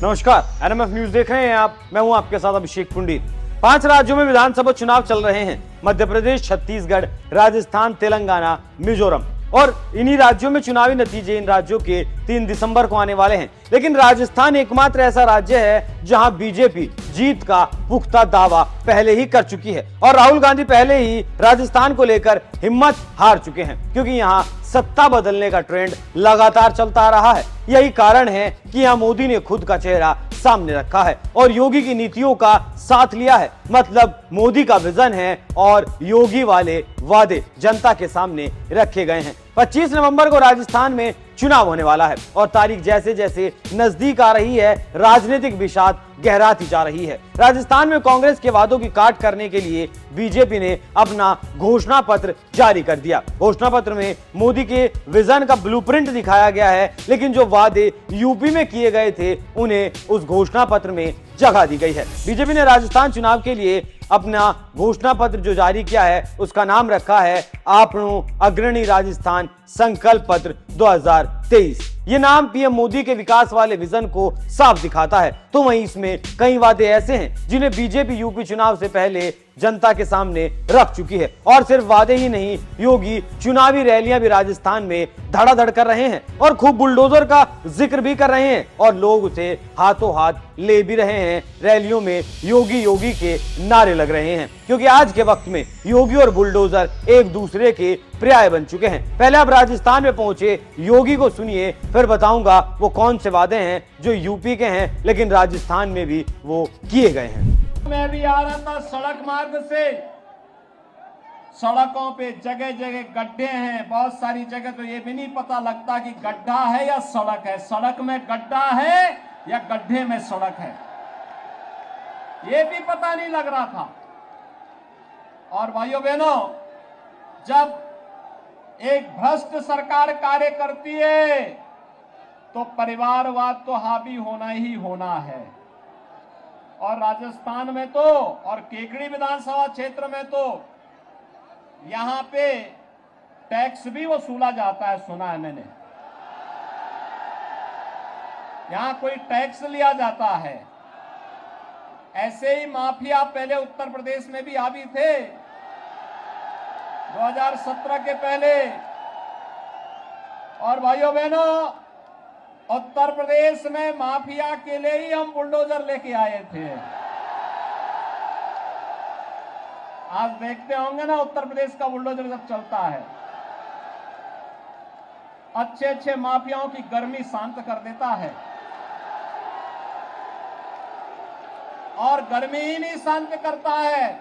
नमस्कार, NMF news देख रहे हैं आप। मैं हूं आपके साथ अभिषेक पुंडीर। 5 राज्यों में विधानसभा चुनाव चल रहे हैं। मध्य प्रदेश, छत्तीसगढ़, राजस्थान, तेलंगाना, मिजोरम। और इन्हीं राज्यों में चुनावी नतीजे इन राज्यों के 3 दिसंबर को आने वाले हैं। लेकिन राजस्थान एकमात्र ऐसा राज्य है जहां बीजेपी जीत का पुख्ता दावा पहले ही कर चुकी है और राहुल गांधी पहले ही राजस्थान को लेकर हिम्मत हार चुके हैं, क्योंकि यहां सत्ता बदलने का ट्रेंड लगातार चलता आ रहा है। यही कारण है कि यहां मोदी ने खुद का चेहरा सामने रखा है और योगी की नीतियों का साथ लिया है। मतलब मोदी का विजन है और योगी वाले वादे जनता के सामने रखे गए हैं। 25 नवंबर को राजस्थान में चुनाव होने वाला है और तारीख जैसे जैसे नजदीक आ रही है, राजनीतिक विषाद गहराती जा रही है। राजस्थान में कांग्रेस के वादों की काट करने के लिए बीजेपी ने अपना घोषणा पत्र जारी कर दिया। घोषणा पत्र में मोदी के विजन का ब्लूप्रिंट दिखाया गया है, लेकिन जो वादे यूपी में किए गए थे उन्हें उस घोषणा पत्र में जगह दी गई है। बीजेपी ने राजस्थान चुनाव के लिए अपना घोषणा पत्र जो जारी किया है उसका नाम रखा है आपनो अग्रणी राजस्थान संकल्प पत्र 2023। ये नाम पीएम मोदी के विकास वाले विजन को साफ दिखाता है। तो वहीं इसमें कई वादे ऐसे हैं जिन्हें बीजेपी यूपी चुनाव से पहले जनता के सामने रख चुकी है। और सिर्फ वादे ही नहीं, योगी चुनावी रैलियां भी राजस्थान में धड़ाधड़ कर रहे हैं और खूब बुलडोजर का जिक्र भी कर रहे हैं और लोग उसे हाथों हाथ ले भी रहे हैं। रैलियों में योगी योगी के नारे लग रहे हैं, क्योंकि आज के वक्त में योगी और बुलडोजर एक दूसरे के पर्याय बन चुके हैं। पहले आप राजस्थान में पहुंचे योगी को सुनिए, फिर बताऊंगा वो कौन से वादे हैं जो यूपी के हैं लेकिन राजस्थान में भी वो किए गए हैं। मैं भी आ रहा था सड़क मार्ग से। सड़कों पे जगह जगह गड्ढे हैं, बहुत सारी जगह तो ये भी नहीं पता लगता कि गड्ढा है या सड़क है, सड़क में गड्ढा है या गड्ढे में सड़क है, ये भी पता नहीं लग रहा था। और भाइयों बहनों, जब एक भ्रष्ट सरकार कार्य करती है तो परिवारवाद तो हावी होना ही होना है। और राजस्थान में तो और केकड़ी विधानसभा क्षेत्र में तो यहां पे टैक्स भी वसूला जाता है, सुना है मैंने। यहां कोई टैक्स लिया जाता है। ऐसे ही माफिया पहले उत्तर प्रदेश में भी हावी थे 2017 के पहले। और भाइयों बहनों, उत्तर प्रदेश में माफिया के लिए ही हम बुलडोजर लेके आए थे। आज देखते होंगे ना उत्तर प्रदेश का बुलडोजर जब चलता है, अच्छे अच्छे माफियाओं की गर्मी शांत कर देता है। और गर्मी ही नहीं शांत करता है,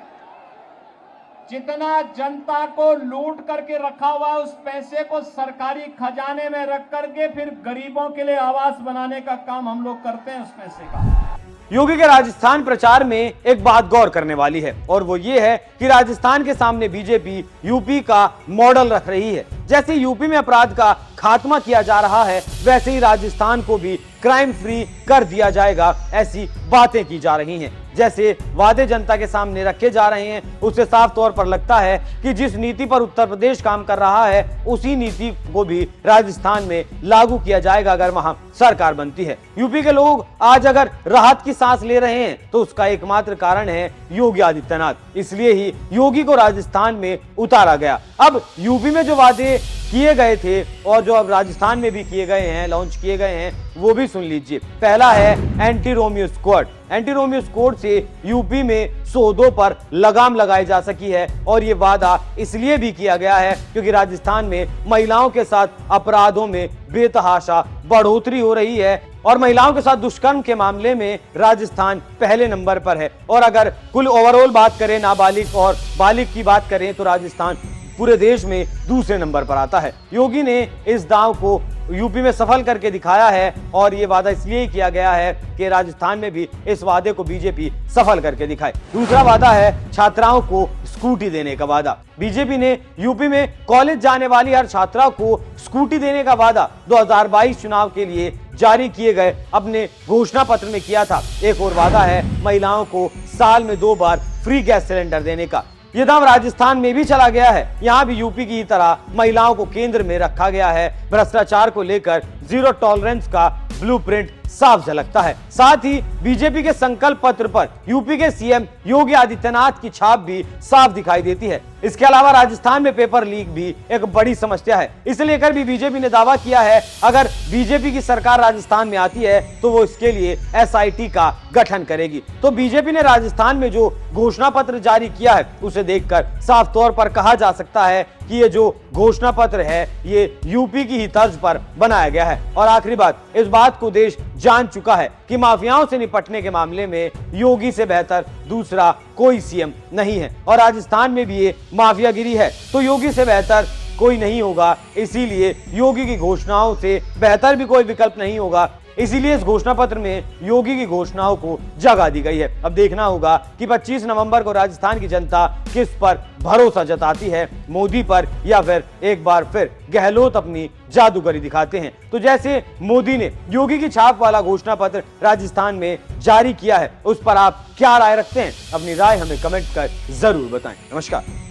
जितना जनता को लूट करके रखा हुआ उस पैसे को सरकारी खजाने में रख करके फिर गरीबों के लिए आवास बनाने का काम हम लोग करते हैं उस पैसे का। योगी के राजस्थान प्रचार में एक बात गौर करने वाली है और वो ये है कि राजस्थान के सामने बीजेपी यूपी का मॉडल रख रही है। जैसे यूपी में अपराध का खात्मा किया जा रहा है, वैसे ही राजस्थान को भी क्राइम फ्री कर दिया जाएगा, ऐसी बातें की जा रही हैं। जैसे वादे जनता के सामने रखे जा रहे हैं, उससे साफ तौर पर लगता है कि जिस नीति पर उत्तर प्रदेश काम कर रहा है उसी नीति को भी राजस्थान में लागू किया जाएगा अगर वहां सरकार बनती है। यूपी के लोग आज अगर राहत की सांस ले रहे हैं तो उसका एकमात्र कारण है योगी आदित्यनाथ। इसलिए ही योगी को राजस्थान में उतारा गया। अब यूपी में जो वादे किए गए थे और जो अब राजस्थान में भी किए गए हैं, लॉन्च किए गए हैं, वो भी सुन लीजिए। पहला है anti Romeo squad. Anti Romeo squad से यूपी में सौदों पर लगाम लगाई जा सकी है और ये वादा इसलिए भी किया गया है क्योंकि राजस्थान में महिलाओं के साथ अपराधों में बेतहाशा बढ़ोतरी हो रही है और महिलाओं के साथ दुष्कर्म के मामले में राजस्थान पहले नंबर पर है। और अगर कुल ओवरऑल बात करें, नाबालिग और बालिग की बात करें, तो राजस्थान पूरे देश में दूसरे नंबर पर आता है। योगी ने इस दांव को यूपी में सफल करके दिखाया है और ये वादा इसलिए किया गया है कि राजस्थान में भी इस वादे को बीजेपी सफल करके दिखाए। दूसरा वादा है छात्राओं को स्कूटी देने का वादा। बीजेपी ने यूपी में कॉलेज जाने वाली हर छात्रा को स्कूटी देने का वादा 2022 चुनाव के लिए जारी किए गए अपने घोषणा पत्र में किया था। एक और वादा है महिलाओं को साल में 2 बार फ्री गैस सिलेंडर देने का। ये दाम राजस्थान में भी चला गया है। यहाँ भी यूपी की तरह महिलाओं को केंद्र में रखा गया है। भ्रष्टाचार को लेकर जीरो टॉलरेंस का ब्लूप्रिंट साफ झलकता है। साथ ही बीजेपी के संकल्प पत्र पर यूपी के सीएम योगी आदित्यनाथ की छाप भी साफ दिखाई देती है। इसके अलावा राजस्थान में पेपर लीक भी एक बड़ी समस्या है। इसे लेकर भी बीजेपी ने दावा किया है अगर बीजेपी की सरकार राजस्थान में आती है तो वो इसके लिए एसआईटी का गठन करेगी। तो बीजेपी ने राजस्थान में जो घोषणा पत्र जारी किया है उसे देखकर साफ तौर पर कहा जा सकता है कि ये जो घोषणा पत्र है ये यूपी की ही तर्ज पर बनाया गया है। और आखिरी बात, इस बात को देश जान चुका है कि माफियाओं से निपटने के मामले में योगी से बेहतर दूसरा कोई सीएम नहीं है और राजस्थान में भी ये माफियागिरी है तो योगी से बेहतर कोई नहीं होगा। इसीलिए योगी की घोषणाओं से बेहतर भी कोई विकल्प नहीं होगा। इसीलिए इस घोषणा पत्र में योगी की घोषणाओं को जगह दी गई है। अब देखना होगा कि 25 नवंबर को राजस्थान की जनता किस पर भरोसा जताती है, मोदी पर या फिर एक बार फिर गहलोत अपनी जादूगरी दिखाते हैं। तो जैसे मोदी ने योगी की छाप वाला घोषणा पत्र राजस्थान में जारी किया है उस पर आप क्या राय रखते हैं? अपनी राय हमें कमेंट कर जरूर बताएं। नमस्कार।